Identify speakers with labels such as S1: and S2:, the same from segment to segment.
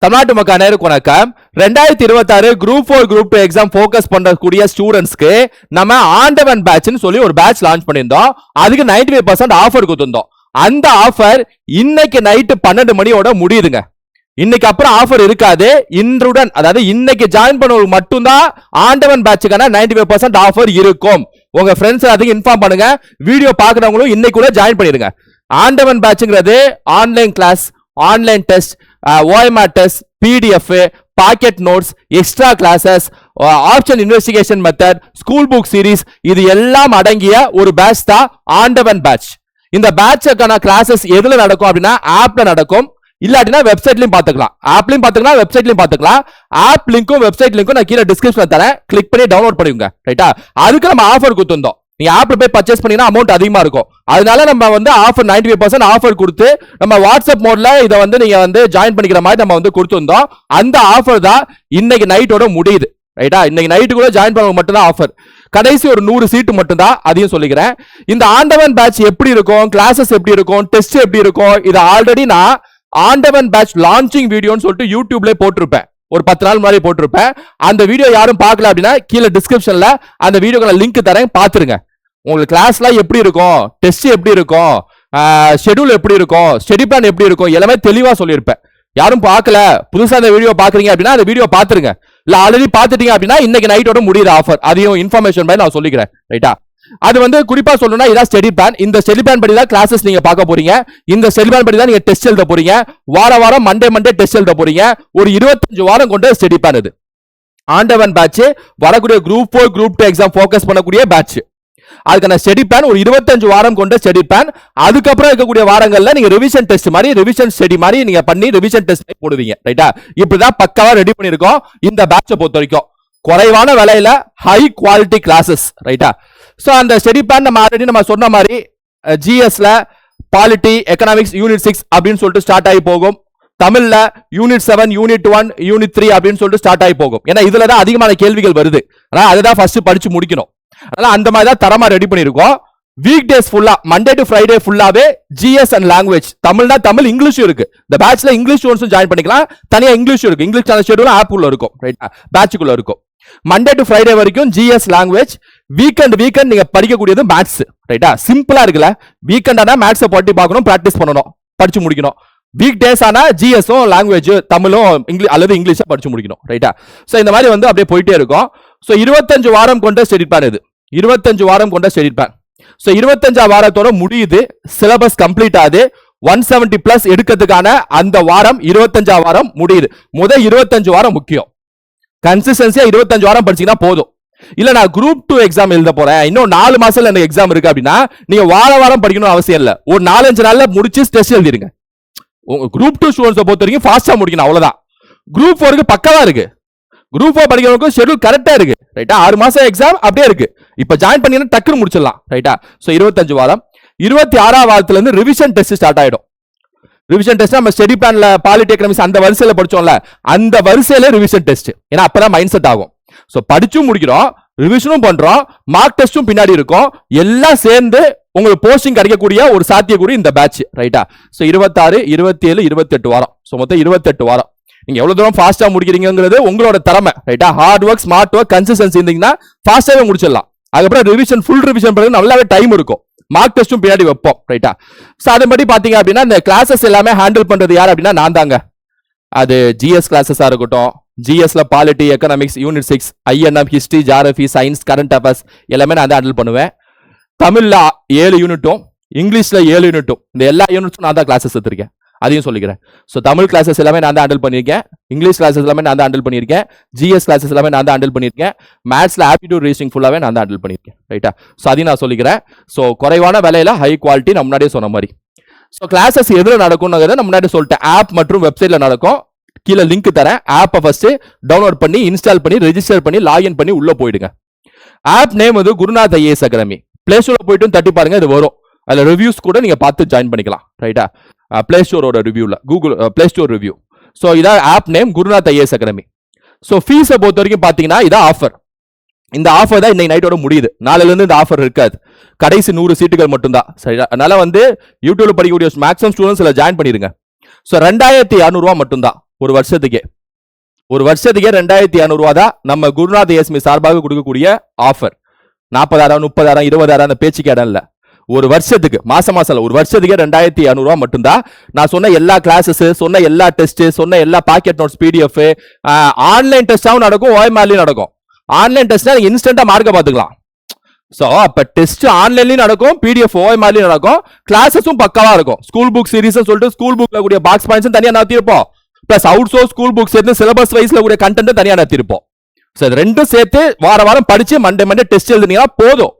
S1: தமிழ்நாட்டு மக்கள் அனைவருக்கும் வணக்கம். 2026 குரூப் 4 குரூப் 2 எக்ஸாம் ஃபோக்கஸ் பண்ணக்கூடிய ஸ்டூடெண்ட்ஸ்க்கு நம்ம ஆண்டவன் பேட்ச்னு சொல்லி ஒரு பேட்ச் லான்ச் பண்ணியிருந்தோம். அதுக்கு 95% ஆஃபர் கொடுத்திருந்தோம். அந்த ஆஃபர் இன்னைக்கு நைட்டு 12 மணியோட முடியுதுங்க. இன்னைக்கு அப்புறம் ஆஃபர் இருக்காது. இன்றுடன் அதாவது இன்னைக்கு ஜாயின் பண்ணவங்களுக்கு மட்டும்தான் ஆண்டவன் பேட்சுக்கான 95% ஆஃபர் இருக்கும். உங்க ஃப்ரெண்ட்ஸ் அதுக்கு இன்ஃபார்ம் பண்ணுங்க. வீடியோ பார்க்குறவங்களும் இன்னைக்குள்ள ஜாயின் பண்ணிடுங்க. ஆண்டவன் பேட்ச்ங்கிறது online class, online test, OMR test, PDF, pocket notes, extra classes, option investigation method, school book series, இது எல்லாம் அடங்கிய ஒரு பேட்ச் தான் ஆண்டவன் பேட்ச். இந்த பேட்சுக்கான கிளாஸஸ் எதுல நடக்கும் அப்படின்னா ஆப்ல நடக்கும். இல்லாட்டினா வெப்சைட்லயும் பாத்துக்கலாம். ஆப்லயும் பாத்துக்கலாம், வெப்சைட்லயும் பாத்துக்கலாம். ஆப் லிங்க்கும் வெப்சைட் லிங்க்கும் நான் கீழே டிஸ்கிரிப்ஷன்ல தரேன். கிளிக் பண்ணி டவுன்லோட் பண்ணிக்கோங்க. ரைட்டா? அதுக்கு நம்ம ஆஃபர் கொடுத்திருந்தோம். நீங்க ஆப்ல போய் பர்ச்சேஸ் பண்ணீங்கன்னா அமௌண்ட் அதிகமா இருக்கும். அதனால நம்ம வந்து ஆஃபர் 95% ஆஃபர் கொடுத்து நம்ம வாட்ஸ்அப் மோட்ல இதை வந்து நீங்க வந்து ஜாயின் பண்ணிக்கிற மாதிரி நம்ம வந்து கொடுத்திருந்தோம். அந்த ஆஃபர் தான் இன்னைக்கு நைட்டோட முடியுது. ரைட்டா? இன்னைக்கு நைட்டுக்குள்ள ஜாயின் பண்ணவங்க மட்டும் தான் ஆஃபர். கடைசி ஒரு 100 சீட்டு மட்டும் தான். அதையும் சொல்லிக்கிறேன். இந்த ஆண்டவன் பேட்ச் எப்படி இருக்கும், கிளாஸஸ் எப்படி இருக்கும், டெஸ்ட் எப்படி இருக்கும், இது ஆல்ரெடி நான் ஆண்டவன் பேட்ச் லான்ச்சிங் வீடியோன்னு சொல்லிட்டு யூடியூப்ல போட்டிருப்பேன். ஒரு 10 நாள் மாதிரி போட்டிருப்பேன். அந்த வீடியோ யாரும் பார்க்கல அப்படின்னா கீழே டிஸ்கிரிப்ஷன்ல அந்த வீடியோக்கான லிங்க் தரேன், பாத்துருங்க. உங்களுக்கு கிளாஸ்லாம் எப்படி இருக்கும், டெஸ்ட் எப்படி இருக்கும், ஷெட்யூல் எப்படி இருக்கும், ஸ்டடி பிளான் எப்படி இருக்கும், எல்லாமே தெளிவா சொல்லியிருப்பேன். யாரும் பார்க்கல, புதுசா அந்த வீடியோ பாக்குறீங்க அப்படின்னா அந்த வீடியோ பாத்துருங்க. இல்ல ஆல்ரெடி பாத்துட்டீங்க அப்படின்னா இன்னைக்கு நைட்டோட முடியுற ஆஃபர். அதையும் இன்ஃபர்மேஷன் மாதிரி நான் சொல்லிக்கிறேன். ரைட்டா? அது வந்து குறிப்பா சொல்லணும்னா இதான் ஸ்டடி பிளான். இந்த ஸ்டடி பிளான் படி தான் கிளாஸஸ் நீங்க பார்க்க போறீங்க. இந்த ஸ்டடி பிளான் படி தான் நீங்க டெஸ்ட் எழுத போறீங்க. வாரம் மண்டே டெஸ்ட் எழுத போறீங்க. ஒரு 25 வாரம் கொண்ட ஸ்டடி பிளான் இது. ஆண்டவன் பேட்ச் வரக்கூடிய குரூப் 4 குரூப் 2 எக்ஸாம் ஃபோக்கஸ் பண்ணக்கூடிய பேட்ச். அதுக்கான ஸ்டடி பிளான் ஒரு 25 வாரம் கொண்ட ஸ்டடி பிளான். அதுக்கப்புறம் இருக்கக்கூடிய வாரங்கள்ல நீங்க ரிவிஷன் டெஸ்ட் மாதிரி, ரிவிஷன் ஸ்டடி மாதிரி நீங்க பண்ணி ரிவிஷன் டெஸ்ட் போடுவீங்க. ரைட்டா? இப்படிதான் பக்காவா ரெடி பண்ணிருக்கோம். இந்த பேட்சை பொறுத்த வரைக்கும் குறைவான விலையில ஹை குவாலிட்டி கிளாஸஸ். ரைட்டா? சோ அந்த ஸ்டடி பிளான் நம்ம ஆல்ரெடி நம்ம சொன்ன மாதிரி ஜிஎஸ்ல பாலிட்டி, எக்கனாமிக்ஸ் யூனிட் 6 அப்படின்னு சொல்லிட்டு ஸ்டார்ட் ஆகி போகும். தமிழ்ல யூனிட் 7, யூனிட் 1, யூனிட் 3 அப்படின்னு சொல்லிட்டு ஸ்டார்ட் ஆகி போகும். ஏன்னா இதுலதான் அதிகமான கேள்விகள் வருது. ஆனா அதுதான் ஃபர்ஸ்ட் படிச்சு முடிக்கணும். அதனால அந்த மாதிரி தான் தரமா ரெடி பண்ணிருக்கோம். வீக் டேஸ் ஃபுல்லா, மண்டே டு ஃப்ரைடே ஃபுல்லாவே ஜிஎஸ் அண்ட் லாங்குவேஜ். தமிழ்னா தமிழ், இங்கிலீஷும் இருக்கு. இந்த பேட்ச்ல இங்கிலீஷ் ஸ்டூடெண்ட்ஸும் ஜாயின் பண்ணிக்கலாம். தனியா இங்கிலீஷ் இருக்கு. இங்கிலீஷ் சேனல் ஷெட்யூல் ஆப் உள்ள இருக்கும். ரைட்டா? பேட்சுக்குள்ள இருக்கும். மண்டே டு ஃப்ரைடே வரைக்கும் ஜிஎஸ் லாங்குவேஜ். வீக்கெண்ட் நீங்க படிக்கக்கூடியது மேத்ஸ். ரைட்டா? சிம்பிளா இருக்குல்ல? வீக்கெண்ட் ஆனா மேத்ஸை பட்டி பார்க்கணும், பிராக்டிஸ் பண்ணணும், படிச்சு முடிக்கணும். வீக் டேஸ் ஆனா ஜிஎஸும் லாங்குவேஜ், தமிழும் இங்கிலீஷ் அல்லது இங்கிலீஷா படிச்சு முடிக்கணும். ரைட்டா? சோ இந்த மாதிரி வந்து அப்படியே போயிட்டே இருக்கும். சோ 25 வாரம் கொண்ட ஸ்டடி பிளான் இது. 25 வாரம் கொண்ட ஸ்டடி பிளான். சோ 25 வாரத்தோட முடியுது. சிலபஸ் கம்ப்ளீட் ஆகுது. 170 பிளஸ் எடுக்கிறதுக்கான அந்த வாரம் 25 வாரம் முடியுது. முதல் 25 வாரம் முக்கியம். கன்சிஸ்டன்சியா 25 வாரம் படிச்சீங்கன்னா போதும். இல்ல நான் குரூப் 2 எக்ஸாம் எழுத போறேன், இன்னும் 4 மாசத்துல எனக்கு எக்ஸாம் இருக்கு அப்படின்னா நீங்க வாரம் படிக்கணும் அவசியம் இல்ல. ஒரு 4-5 நாள்ல முடிச்சு டெஸ்ட் எழுதிருங்க. குரூப் 2 ஸ்டூடெண்ட்ஸ் பொறுத்த வரைக்கும் ஃபாஸ்டா முடிக்கணும், அவ்வளவுதான். குரூப் 4க்கு பக்கவா இருக்கு. குரூப் 4 படிக்கிறவங்களுக்கு ஷெட்யூல் கரெக்டா இருக்கு. ரைட்டா? 6 மாசம் எக்ஸாம் அப்படியே இருக்கு. இப்ப ஜாயின் பண்ணீங்கன்னா டக்குன்னு முடிச்சிடலாம். ரைட்டா? சோ 25 வாரம். 26ஆம் வாரத்துல இருந்து ரிவிஷன் டெஸ்ட் ஸ்டார்ட் ஆயிடும். ரிவிஷன் டெஸ்ட் நம்ம ஸ்டடி பிளான்ல பாலிட்டி, எக்கனாமிக்ஸ் அந்த வரிசையில படிச்சோம்ல, அந்த வரிசையில ரிவிஷன் டெஸ்ட். ஏன்னா அப்பதான் மைண்ட் செட் ஆகும். சோ படிச்சும் முடிக்கிறோம், ரிவிஷனும் பண்றோம், மார்க் டெஸ்டும் பின்னாடி இருக்கும். எல்லாம் சேர்ந்து உங்களுக்கு போஸ்டிங் கிடைக்கக்கூடிய ஒரு சாத்தியக்கூறு இந்த பேட்ச். ரைட்டா? சோ 26, 27, 28 வாரம். சோ மொத்தம் 28 வாரம். நீங்க எவ்வளவு தூரம் ஃபாஸ்டா முடிக்கிறீங்கிறது உங்களோட திறமை. ரைட்டா? Hard work, smart work, consistency இருந்தீங்கன்னா ஃபாஸ்டாவே முடிச்சிடலாம். அதுக்கப்புறம் ரிவிஷன், ஃபுல் ரிவிஷன் பண்ணி நல்லாவே டைம் இருக்கும். மார்க் டெஸ்டும் பின்னாடி வைப்போம். ரைட்டா? சோ அதன்படி பாத்தீங்க அப்படின்னா இந்த கிளாஸஸ் எல்லாமே ஹேண்டில் பண்றது யார் அப்படின்னா நான் தாங்க. அது ஜிஎஸ் கிளாஸஸா இருக்கட்டும், ஜிஎஸ்ல polity, economics unit 6, INM, history, geography, science, current affairs எல்லாமே நான் தான் ஹேண்டில் பண்ணுவேன். தமிழ்ல 7 யூனிட்டும், இங்கிலீஷ்ல 7 யூனிட்டும், இந்த எல்லா யூனிட்ஸும் நான் தான் கிளாஸஸ் எடுத்திருக்கேன். அதையும் சொல்லிக்கிறேன். சோ தமிழ் கிளாஸஸ் எல்லாமே நான் தான் ஹேண்டில் பண்ணியிருக்கேன். இங்கிலீஷ் கிளாஸஸ் எல்லாமே நான் தான் ஹேண்டில் பண்ணியிருக்கேன். ஜிஎஸ் கிளாஸஸ் எல்லாமே நான் தான் ஹேண்டில் பண்ணியிருக்கேன். மேத்ஸ்ல ஆப்டிடியூட் ரீசனிங் ஃபுல்லாவே நான் தான் ஹேண்டில் பண்ணியிருக்கேன். ரைட்டா? சோ அதையும் நான் சொல்லிக்கிறேன். சோ குறைவான விலையில ஹை குவாலிட்டி, நான் முன்னாடியே சொன்ன மாதிரி. சோ கிளாஸஸ் எதுல நடக்கும்ங்கிறத நான் முன்னாடி சொல்லிட்டேன். ஆப் மற்றும் வெப்சைட்ல நடக்கும். கீழே லிங்க் தரேன். ஆப்பை ஃபர்ஸ்ட் டவுன்லோட் பண்ணி, இன்ஸ்டால் பண்ணி, ரெஜிஸ்டர் பண்ணி, லாகின் பண்ணி உள்ள போயிடுங்க. ஆப் நேம் வந்து குருநாத் ஐஏஎஸ் அகாடமி. பிளே ஸ்டோர்ல போயிட்டு தட்டி பாருங்க, இது வரும். அதுல ரிவ்யூஸ் கூட நீங்க பார்த்து ஜாயின் பண்ணிக்கலாம். ரைட்டா? பிளே ஸ்டோரோட ரிவ்யூல, Google Play Store review. So இதான் app name Gurunath IAS academy. So ஃபீஸை பொறுத்த வரைக்கும் பாத்தீங்கன்னா இதான் ஆஃபர். இந்த ஆஃபர் தான் இன்னைக்கு நைட்டோட முடியுது. நாளையில இருந்து இந்த ஆஃபர் இருக்காது. கடைசி 100 சீட்டுகள் மட்டும்தான். சரி, அதனால வந்து யூடியூப்ல படிக்கக்கூடிய மேக்ஸிமம் ஸ்டூடெண்ட்ஸ் ஜாயின் பண்ணிருங்க. சோ 2200 ரூபாய் மட்டும்தான். ஒரு வருஷத்துக்கே 2200 ரூபா தான் நம்ம குருநாத் ஏஎஸ்எம்இ சார்பாக கொடுக்கக்கூடிய ஆஃபர். 40,000 30,000 20,000 அந்த பேச்சுக்கு இடம் இல்ல. ஒரு வருஷத்துக்கு மாசம் ஒரு வருஷத்துக்கே 2200 ரூபா மட்டும்தான். நான் சொன்ன எல்லா கிளாஸஸ், சொன்ன எல்லா டெஸ்ட், சொன்ன எல்லா பாக்கெட் நோட்ஸ், பிடிஎஃப், ஆன்லைன் டெஸ்டாவும் நடக்கும், ஓஎம்ஆர்லயும் நடக்கும். ஆன்லைன் டெஸ்ட்னா இன்ஸ்டன்டா மார்க்க பாத்துக்கலாம். சோ அப்ப டெஸ்ட் ஆன்லைன்லயும் நடக்கும், பிடிஎஃப் ஓஎம்ஆர்லயும் நடக்கும், கிளாஸஸும் பக்காவா இருக்கும். ஸ்கூல் புக் சீரிஸ் சொல்லிட்டு ஸ்கூல் புக்ல கூடிய பாக்ஸ் பாயிண்ட்ஸ் தனியா நடத்திருப்போம். Plus outsource school books சேர்த்து சிலபஸ் வைஸ்ல கூடிய கண்டென்ட் தனியா நடத்திருப்போம். சோ இது ரெண்டும் சேர்த்து வாரம் படிச்சு மண்டே டெஸ்ட் எழுதுனீங்கன்னா போதும்.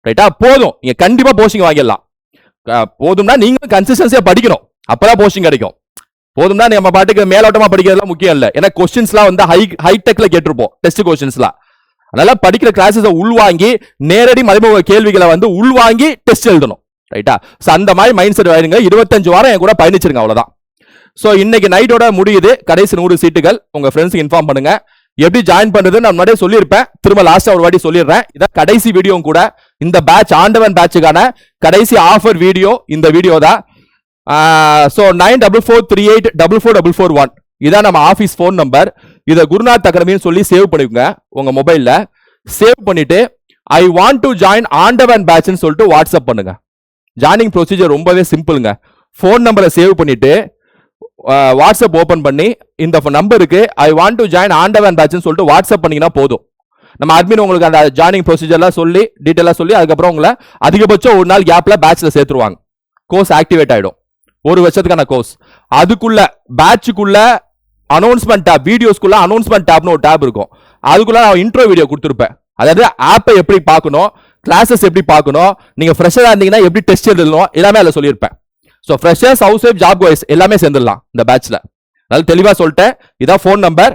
S1: ரைட்டா? போதும். நீங்க கண்டிப்பா போஸ்டிங் வாங்கிடலாம். போதும்னா நீங்க கன்சிஸ்டன்சியா படிக்கணும், அப்பதான் போஸ்டிங் கிடைக்கும். போதும்னா நம்ம பாட்டுக்கு மேலோட்டமா படிக்கிறதுலாம் முக்கியம் இல்ல. ஏன்னா கொஸ்டின்ஸ்லாம் வந்து ஹைடெக்ல கேட்டிருப்போம் டெஸ்ட் கொஸ்டின்ஸ்லாம். அதனால படிக்கிற கிளாஸஸை உள்வாங்கி நேரடி மறைமுக கேள்விகளை வந்து உள்வாங்கி டெஸ்ட் எழுதணும். ரைட்டா? சோ அந்த மாதிரி மைண்ட் செட் ஆயிருங்க. 25 வாரம் என் கூட பயணிச்சிருங்க, அவ்வளவுதான். சோ இன்னைக்கு நைட்டோட முடியுது. கடைசி 100 சீட்டுகள். உங்க ஃப்ரெண்ட்ஸ்க்கு இன்ஃபார்ம் பண்ணுங்க. எப்படி ஜாயின் பண்றது நான் முன்னாடியே சொல்லியிருப்பேன், திரும்ப லாஸ்டா ஒரு வாட்டி சொல்லிடுறேன். இதான் கடைசி வீடியோ கூட. இந்த பேட்ச் ஆண்டவன் பேட்சுக்கான கடைசி ஆஃபர் வீடியோ இந்த வீடியோ தான். சோ 9443844441 இதான் நம்ம ஆபீஸ் போன் நம்பர். இத குருநாத் அகாடமின்னு சொல்லி சேவ் பண்ணிக்கோங்க உங்க மொபைல்ல. சேவ் பண்ணிட்டு ஐ வாண்ட் டு ஜாயின் ஆண்டவன் பேட்ச்னு சொல்லிட்டு வாட்ஸ்அப் பண்ணுங்க. ஜாயினிங் ப்ரொசீஜர் ரொம்பவே சிம்பிளுங்க. போன் நம்பரை சேவ் பண்ணிட்டு வாட்ஸ்அப் ஓபன் பண்ணி இந்த நம்பருக்கு ஐ வாண்ட் டு ஜாயின் ஆண்டவன் பேட்ச்னு சொல்லிட்டு வாட்ஸ்அப் பண்ணீங்கன்னா போதும். நம்ம அட்மின் உங்களுக்கு அந்த ஜாயினிங் ப்ரொசீஜர்லாம் சொல்லி டீட்டெயிலாக சொல்லி அதுக்கப்புறம் உங்களை அதிகபட்சம் ஒரு நாள் கேப்ல பேட்ச்ல சேர்த்துருவாங்க. கோர்ஸ் ஆக்டிவேட் ஆயிடும். ஒரு வருஷத்துக்கான கோர்ஸ். அதுக்குள்ள பேட்சுக்குள்ள அனௌன்ஸ்மெண்ட் டேப், வீடியோஸ்க்குள்ள அனௌன்ஸ்மெண்ட் டேப்னு ஒரு டேப் இருக்கும். அதுக்குள்ள நான் இன்ட்ரோ வீடியோ கொடுத்துருப்பேன். அதாவது ஆப்பை எப்படி பார்க்கணும், கிளாஸஸ் எப்படி பார்க்கணும், நீங்க ஃப்ரெஷரா இருந்தீங்கன்னா எப்படி டெஸ்ட் எழுதணும், எல்லாமே அதில் சொல்லியிருப்பேன். So freshers, house wife, job guys எல்லாமே சேர்ந்துடலாம் இந்த பேட்ச்ல. அதனால தெளிவா சொல்லிட்டேன். இதான் ஃபோன் நம்பர்.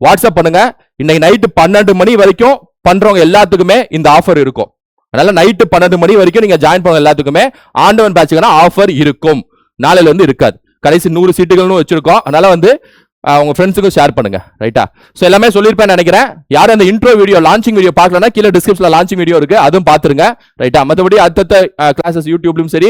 S1: வாட்ஸ்அப் பண்ணுங்க. இன்னைக்கு நைட்டு 12 மணி வரைக்கும் பண்றவங்க எல்லாத்துக்குமே இந்த ஆஃபர் இருக்கும். அதனால நைட்டு 12 மணி வரைக்கும் நீங்க ஜாயின் பண்ண எல்லாத்துக்குமே ஆண்டவன் பேட்சுக்கான ஆஃபர் இருக்கும். நாளையில வந்து இருக்காது. கடைசி 100 சீட்டுகள்னு வச்சிருக்கோம். அதனால வந்து உங்க ஃப்ரெண்ட்ஸுக்கும் ஷேர் பண்ணுங்க. ரைட்டா? சோ எல்லாமே சொல்லிருப்பேன் நினைக்கிறேன். யாரும் அந்த இன்ட்ரோ வீடியோ லான்ச்சிங் வீடியோ பார்க்கலன்னா கீழே டிஸ்கிரிப்ஷன்ல லான்ச்சிங் வீடியோ இருக்கு, அதுவும் பாத்துருங்க. ரைட்டா? மற்றபடி அடுத்த கிளாஸஸ் யூடியூப்லயும் சரி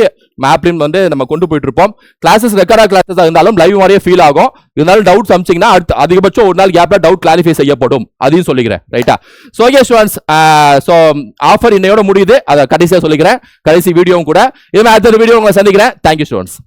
S1: ஆப்லயும் வந்து நம்ம கொண்டு போயிட்டு இருப்போம். கிளாஸஸ் ரெக்கார்டா கிளாஸஸ் இருந்தாலும் லைவ் மாதிரியே ஃபீல் ஆகும். இருந்தாலும் டவுட் சமைச்சிங்கன்னா அதிகபட்சம் ஒரு நாள் கேப்ல டவுட் கிளாரிஃபை செய்யப்படும். அதையும் சொல்லிக்கிறேன். ரைட்டா? So okay students, so offer இன்னையோட முடியுது. அதை கடைசியா சொல்லிக்கிறேன். கடைசி வீடியோவும் கூட. இது அடுத்த வீடியோ உங்களை சந்திக்கிறேன். Thank you students.